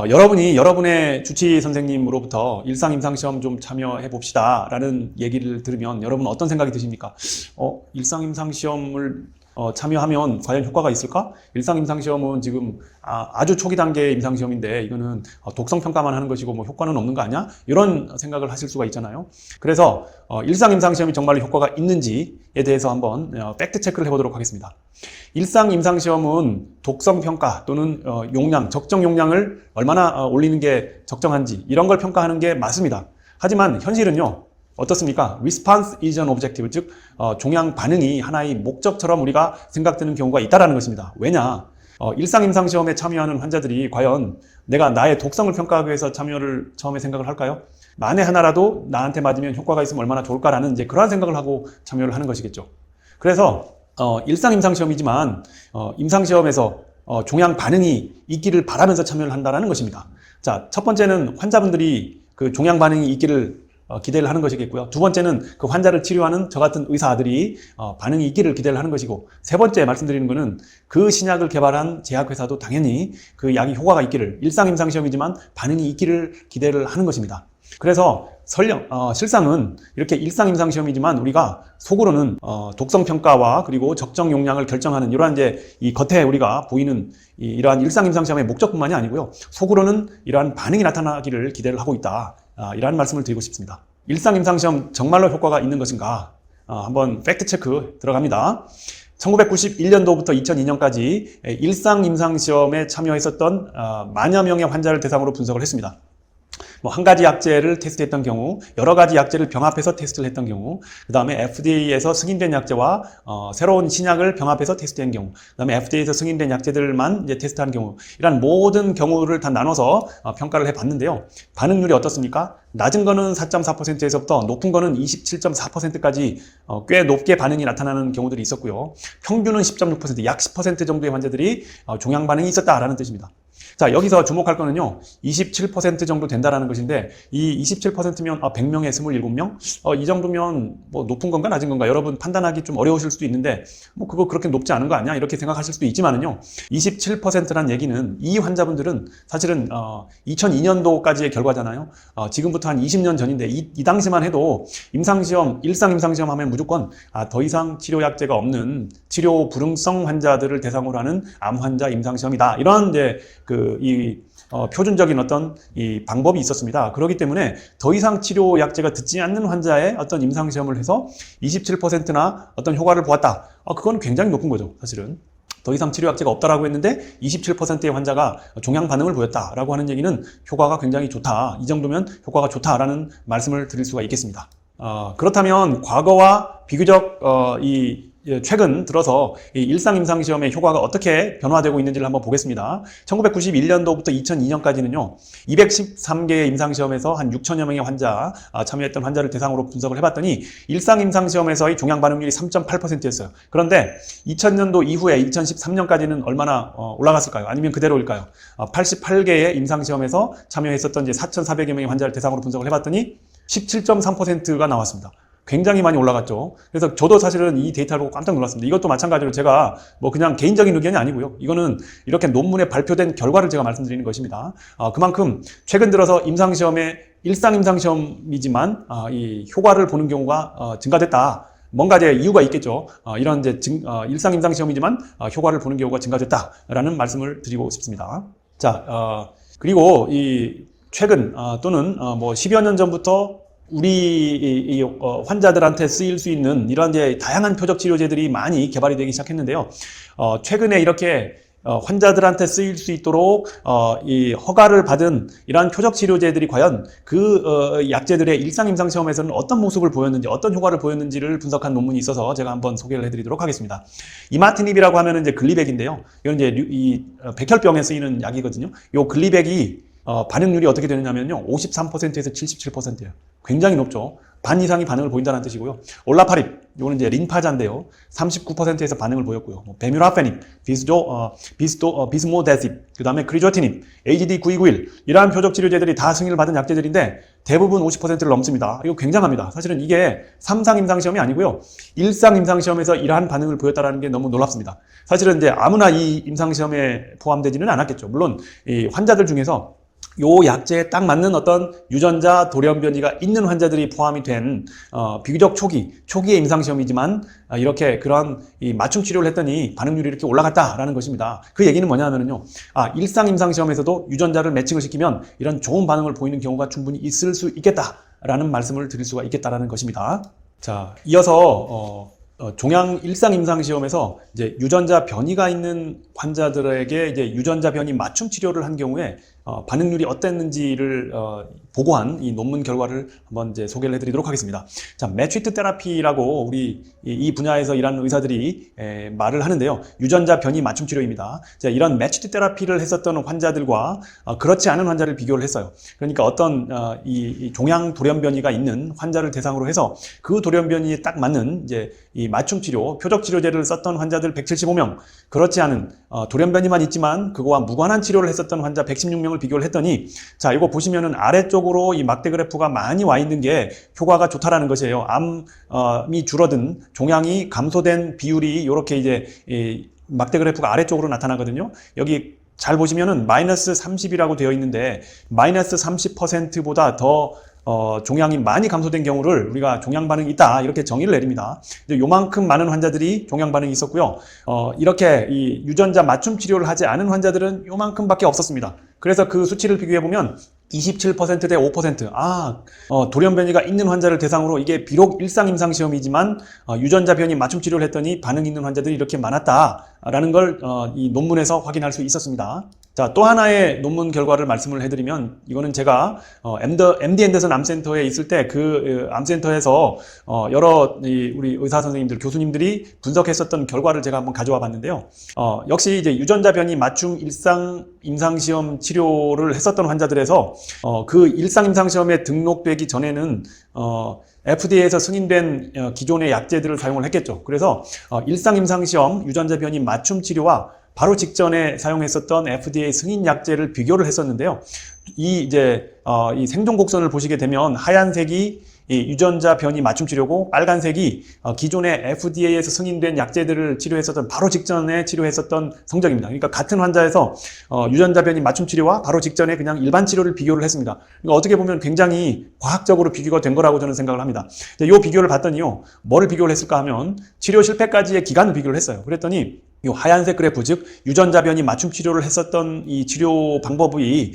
여러분이 여러분의 주치 선생님으로부터 일상 임상시험 좀 참여해 봅시다 라는 얘기를 들으면 여러분 어떤 생각이 드십니까? 일상 임상시험을 참여하면 과연 효과가 있을까? 일상 임상시험은 지금 아주 초기 단계의 임상시험인데 이거는 독성 평가만 하는 것이고 뭐 효과는 없는 거 아니야? 이런 생각을 하실 수가 있잖아요. 그래서 일상 임상시험이 정말로 효과가 있는지에 대해서 한번 팩트 체크를 해보도록 하겠습니다. 일상 임상시험은 독성 평가 또는 용량, 적정 용량을 얼마나 올리는 게 적정한지 이런 걸 평가하는 게 맞습니다. 하지만 현실은요. 어떻습니까? Response is an objective, 즉 종양 반응이 하나의 목적처럼 우리가 생각되는 경우가 있다는 것입니다. 왜냐? 일상 임상시험에 참여하는 환자들이 과연 내가 나의 독성을 평가하기 위해서 참여를 처음에 생각을 할까요? 만에 하나라도 나한테 맞으면 효과가 있으면 얼마나 좋을까라는 이제 그러한 생각을 하고 참여를 하는 것이겠죠. 그래서 일상 임상시험이지만 임상시험에서 종양 반응이 있기를 바라면서 참여를 한다는 것입니다. 자, 첫 번째는 환자분들이 그 종양 반응이 있기를 기대를 하는 것이겠고요. 두 번째는 그 환자를 치료하는 저 같은 의사들이 반응이 있기를 기대를 하는 것이고, 세 번째 말씀드리는 것은 그 신약을 개발한 제약회사도 당연히 그 약이 효과가 있기를, 일상 임상시험이지만 반응이 있기를 기대를 하는 것입니다. 그래서 실상은 이렇게 일상 임상시험이지만 우리가 속으로는 독성 평가와 그리고 적정 용량을 결정하는 이러한 이제 이 겉에 우리가 보이는 이러한 일상 임상시험의 목적뿐만이 아니고요. 속으로는 이러한 반응이 나타나기를 기대를 하고 있다. 이러한 말씀을 드리고 싶습니다. 일상 임상시험 정말로 효과가 있는 것인가? 한번 팩트 체크 들어갑니다. 1991년도부터 2002년까지 일상 임상시험에 참여했었던 만여 명의 환자를 대상으로 분석을 했습니다. 한 가지 약제를 테스트했던 경우, 여러 가지 약제를 병합해서 테스트를 했던 경우, 그 다음에 FDA에서 승인된 약제와 새로운 신약을 병합해서 테스트한 경우, 그 다음에 FDA에서 승인된 약제들만 이제 테스트한 경우, 이런 모든 경우를 다 나눠서 평가를 해봤는데요. 반응률이 어떻습니까? 낮은 거는 4.4%에서부터 높은 거는 27.4%까지 꽤 높게 반응이 나타나는 경우들이 있었고요. 평균은 10.6%, 약 10% 정도의 환자들이 종양 반응이 있었다라는 뜻입니다. 자, 여기서 주목할 거는요, 27% 정도 된다라는 것인데, 이 27%면 100명에 27명? 이 정도면 뭐 높은 건가 낮은 건가 여러분 판단하기 좀 어려우실 수도 있는데, 뭐 그거 그렇게 높지 않은 거 아니야? 이렇게 생각하실 수도 있지만은요, 27%란 얘기는 이 환자분들은 사실은 2002년도까지의 결과잖아요. 지금부터 한 20년 전인데, 이 당시만 해도 임상시험, 일상 임상시험 하면 무조건 더 이상 치료약제가 없는 치료 불응성 환자들을 대상으로 하는 암 환자 임상시험이다. 이런 이제 표준적인 어떤 이 방법이 있었습니다. 그렇기 때문에 더 이상 치료 약제가 듣지 않는 환자의 어떤 임상시험을 해서 27%나 어떤 효과를 보았다. 그건 굉장히 높은 거죠, 사실은. 더 이상 치료 약제가 없다라고 했는데 27%의 환자가 종양 반응을 보였다라고 하는 얘기는 효과가 굉장히 좋다. 이 정도면 효과가 좋다라는 말씀을 드릴 수가 있겠습니다. 그렇다면 과거와 비교적 최근 들어서 일상 임상시험의 효과가 어떻게 변화되고 있는지를 한번 보겠습니다. 1991년도부터 2002년까지는요, 213개의 임상시험에서 한 6천여 명의 참여했던 환자를 대상으로 분석을 해봤더니 일상 임상시험에서의 종양 반응률이 3.8%였어요. 그런데 2000년도 이후에 2013년까지는 얼마나 올라갔을까요? 아니면 그대로일까요? 88개의 임상시험에서 참여했었던 이제 4,400여 명의 환자를 대상으로 분석을 해봤더니 17.3%가 나왔습니다. 굉장히 많이 올라갔죠. 그래서 저도 사실은 이 데이터를 보고 깜짝 놀랐습니다. 이것도 마찬가지로 제가 뭐 그냥 개인적인 의견이 아니고요. 이거는 이렇게 논문에 발표된 결과를 제가 말씀드리는 것입니다. 그만큼 최근 들어서 일상 임상시험이지만 이 효과를 보는 경우가 증가됐다. 뭔가 이제 이유가 있겠죠. 이런 이제 일상 임상시험이지만 효과를 보는 경우가 증가됐다라는 말씀을 드리고 싶습니다. 자, 그리고 최근 또는 뭐 10여 년 전부터 우리 환자들한테 쓰일 수 있는 이런 이제 다양한 표적 치료제들이 많이 개발이 되기 시작했는데요. 최근에 이렇게 환자들한테 쓰일 수 있도록 이 허가를 받은 이러한 표적 치료제들이 과연 그 약제들의 일상 임상 시험에서는 어떤 모습을 보였는지, 어떤 효과를 보였는지를 분석한 논문이 있어서 제가 한번 소개를 해드리도록 하겠습니다. 이마티닙이라고 하면은 이제 글리백인데요. 이건 이제 이 백혈병에 쓰이는 약이거든요. 이 글리백이 반응률이 어떻게 되느냐면요, 53%에서 77%예요. 굉장히 높죠. 반 이상이 반응을 보인다는 뜻이고요. 올라파립, 이거는 이제 린파자인데요. 39%에서 반응을 보였고요. 베뮤라페닙, 비스모데십, 그 다음에 크리조티닙, AGD9291, 이러한 표적 치료제들이 다 승인을 받은 약제들인데 대부분 50%를 넘습니다. 이거 굉장합니다. 사실은 이게 3상 임상시험이 아니고요. 1상 임상시험에서 이러한 반응을 보였다는 게 너무 놀랍습니다. 사실은 이제 아무나 이 임상시험에 포함되지는 않았겠죠. 물론 이 환자들 중에서 요 약제에 딱 맞는 어떤 유전자 돌연변이가 있는 환자들이 포함이 된 비교적 초기의 임상시험이지만 이렇게 그런 이 맞춤 치료를 했더니 반응률이 이렇게 올라갔다라는 것입니다. 그 얘기는 뭐냐면요, 일상 임상시험에서도 유전자를 매칭을 시키면 이런 좋은 반응을 보이는 경우가 충분히 있을 수 있겠다라는 말씀을 드릴 수가 있겠다라는 것입니다. 자, 이어서 종양 일상 임상 시험에서 이제 유전자 변이가 있는 환자들에게 이제 유전자 변이 맞춤 치료를 한 경우에 반응률이 어땠는지를 보고한 이 논문 결과를 한번 이제 소개를 해드리도록 하겠습니다. 자, 매트리트 테라피라고 우리 이 분야에서 일하는 의사들이 말을 하는데요. 유전자 변이 맞춤 치료입니다. 자, 이런 매트리트 테라피를 했었던 환자들과 그렇지 않은 환자를 비교를 했어요. 그러니까 어떤 이 종양 돌연변이가 있는 환자를 대상으로 해서 그 돌연변이에 딱 맞는 이제 이 맞춤 치료, 표적 치료제를 썼던 환자들 175명, 그렇지 않은 돌연변이만 있지만 그거와 무관한 치료를 했었던 환자 116명을 비교를 했더니, 자, 이거 보시면은 아래쪽으로 이 막대 그래프가 많이 와 있는 게 효과가 좋다라는 것이에요. 암이 줄어든 종양이 감소된 비율이 이렇게 이제 이 막대 그래프가 아래쪽으로 나타나거든요. 여기 잘 보시면은 마이너스 30이라고 되어 있는데 마이너스 30%보다 더 종양이 많이 감소된 경우를 우리가 종양 반응이 있다 이렇게 정의를 내립니다. 이제 요만큼 많은 환자들이 종양 반응이 있었고요. 이렇게 이 유전자 맞춤 치료를 하지 않은 환자들은 요만큼밖에 없었습니다. 그래서 그 수치를 비교해 보면 27% 대 5%. 돌연변이가 있는 환자를 대상으로 이게 비록 일상 임상 시험이지만 유전자 변이 맞춤 치료를 했더니 반응 있는 환자들이 이렇게 많았다라는 걸 이 논문에서 확인할 수 있었습니다. 자, 또 하나의 논문 결과를 말씀을 해드리면, 이거는 제가 MD 앤더슨 암센터에 있을 때 그 암센터에서 여러 우리 의사 선생님들, 교수님들이 분석했었던 결과를 제가 한번 가져와 봤는데요. 역시 이제 유전자 변이 맞춤 일상 임상 시험 치료를 했었던 환자들에서 그 일상 임상 시험에 등록되기 전에는 FDA에서 승인된 기존의 약제들을 사용을 했겠죠. 그래서 일상 임상 시험 유전자 변이 맞춤 치료와 바로 직전에 사용했었던 FDA 승인 약제를 비교를 했었는데요. 이 생존 곡선을 보시게 되면 하얀색이 이 유전자 변이 맞춤 치료고 빨간색이 기존의 FDA에서 승인된 약제들을 치료했었던 바로 직전에 치료했었던 성적입니다. 그러니까 같은 환자에서 유전자 변이 맞춤 치료와 바로 직전에 그냥 일반 치료를 비교를 했습니다. 그러니까 어떻게 보면 굉장히 과학적으로 비교가 된 거라고 저는 생각을 합니다. 이 비교를 봤더니요, 뭐를 비교를 했을까 하면 치료 실패까지의 기간을 비교를 했어요. 그랬더니 이 하얀색 그래프, 즉 유전자 변이 맞춤 치료를 했었던 이 치료 방법이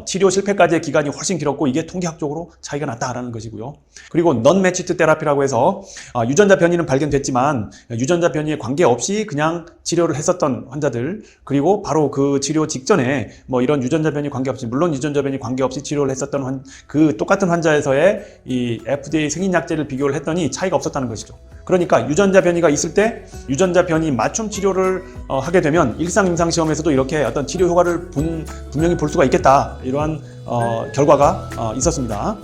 치료 실패까지의 기간이 훨씬 길었고 이게 통계학적으로 차이가 났다라는 것이고요. 그리고 넌 매치드 테라피라고 해서 유전자 변이는 발견됐지만 유전자 변이에 관계없이 그냥 치료를 했었던 환자들, 그리고 바로 그 치료 직전에 뭐 이런 유전자 변이 관계없이, 물론 유전자 변이 관계없이 치료를 했었던 그 똑같은 환자에서의 이 FDA 승인 약제를 비교를 했더니 차이가 없었다는 것이죠. 그러니까 유전자 변이가 있을 때 유전자 변이 맞춤 치료를 하게 되면 일상 임상 시험에서도 이렇게 어떤 치료 효과를 분명히 볼 수가 있겠다, 이러한 결과가 있었습니다.